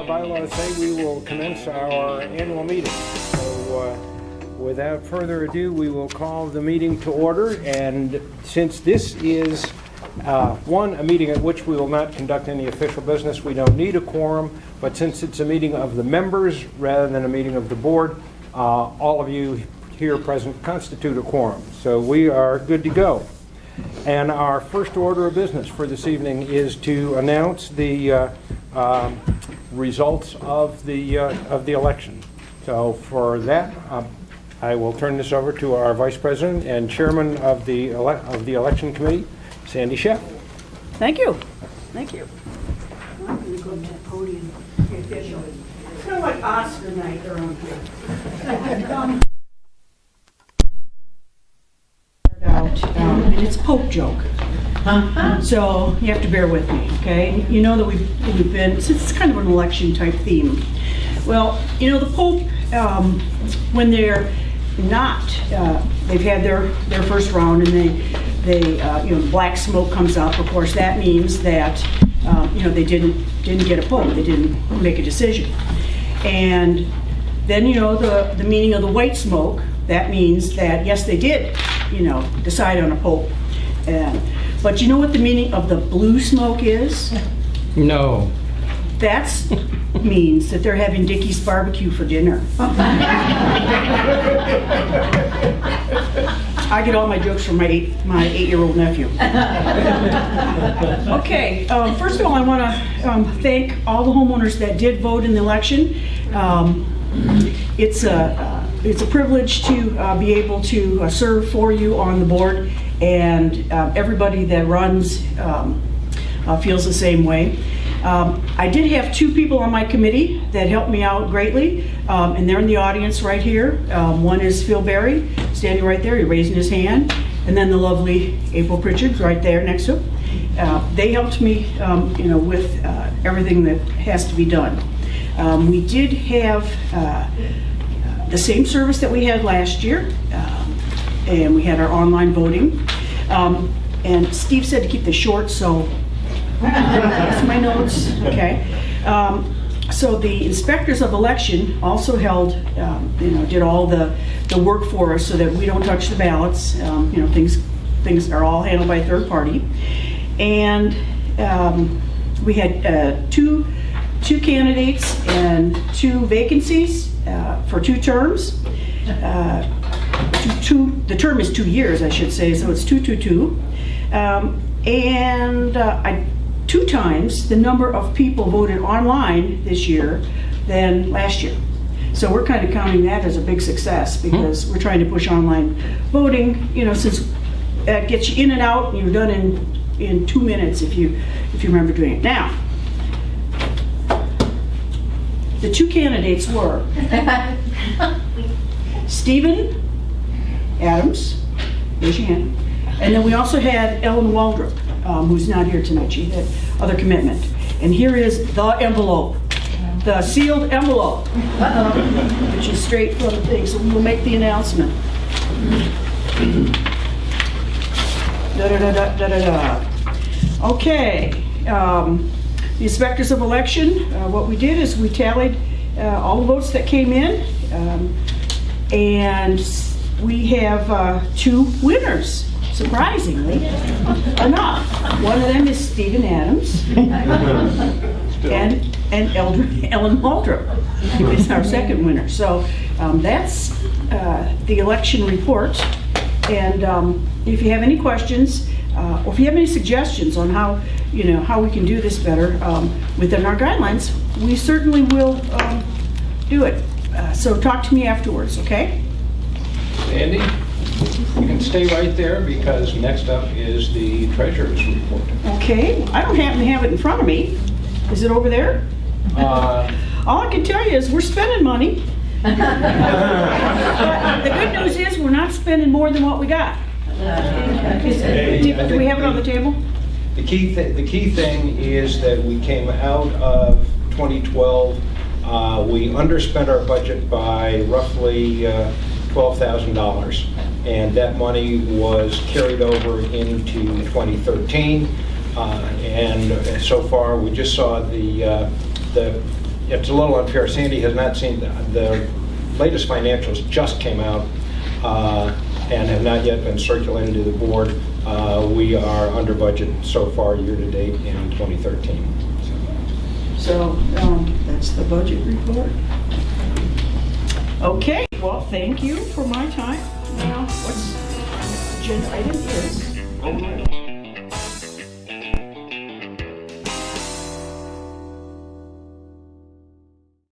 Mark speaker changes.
Speaker 1: bylaws say we will commence our annual meeting. So without further ado, we will call the meeting to order. And since this is, a meeting at which we will not conduct any official business, we don't need a quorum. But since it's a meeting of the members rather than a meeting of the board, all of you here present constitute a quorum. So we are good to go. And our first order of business for this evening is to announce the results of the election. So for that, I will turn this over to our Vice President and Chairman of the Election Committee, Sandy Sheff.
Speaker 2: Thank you. Thank you. I'm going to go to that podium. It's kind of like Oscar night around here. And it's a Pope joke. So you have to bear with me, okay? You know that we've been, it's kind of an election type theme. Well, you know, the Pope, when they're not, they've had their first round and they black smoke comes up. Of course, that means that, they didn't get a Pope. They didn't make a decision. And then, the meaning of the white smoke, that means that, yes, they did, decide on a Pope. But you know what the meaning of the blue smoke is?
Speaker 3: No.
Speaker 2: That means that they're having Dickey's barbecue for dinner. I get all my jokes from my 8-year-old nephew. Okay, first of all, I want to thank all the homeowners that did vote in the election. It's a privilege to be able to serve for you on the board, and everybody that runs feels the same way. I did have 2 people on my committee that helped me out greatly, and they're in the audience right here. One is Phil Berry, standing right there, he's raising his hand, and then the lovely April Pritchard right there next to him. They helped me, with everything that has to be done. We did have the same service that we had last year, and we had our online voting. And Steve said to keep this short, so that's my notes. Okay. So the inspectors of election also held, did all the work for us so that we don't touch the ballots. Things are all handled by a third party. And we had two candidates and 2 vacancies for 2 terms. The term is 2 years, I should say, so it's 2-2-2. And 2 times the number of people voted online this year than last year. So we're kind of counting that as a big success because we're trying to push online voting, since it gets you in and out and you're done in 2 minutes if you remember doing it. Now, the 2 candidates were Stephen Adams, raise your hand, and then we also had Ellen Waldrop, who's not here tonight. She had other commitment. And here is the envelope, the sealed envelope, which is straight from the thing. So we will make the announcement. Okay. The inspectors of election, what we did is we tallied all the votes that came in, and we have 2 winners, surprisingly enough. One of them is Stephen Adams, and Ellen Waldrop is our second winner. So that's the election report. And if you have any questions, or if you have any suggestions on how we can do this better within our guidelines, we certainly will do it. So talk to me afterwards, okay?
Speaker 1: Andy, you can stay right there because next up is the treasurer's report.
Speaker 2: Okay, I don't happen to have it in front of me. Is it over there? All I can tell you is we're spending money. But the good news is we're not spending more than what we got. Do we have it on the table?
Speaker 1: The key thing is that we came out of 2012. We underspent our budget by roughly $12,000, and that money was carried over into 2013. And so far, we just saw the it's a little unfair. Sandy has not seen the latest financials just came out and have not yet been circulated to the board. We are under budget so far year to date in 2013.
Speaker 2: So that's the budget report. Okay, well, thank you for my time. Now, what's agenda item is?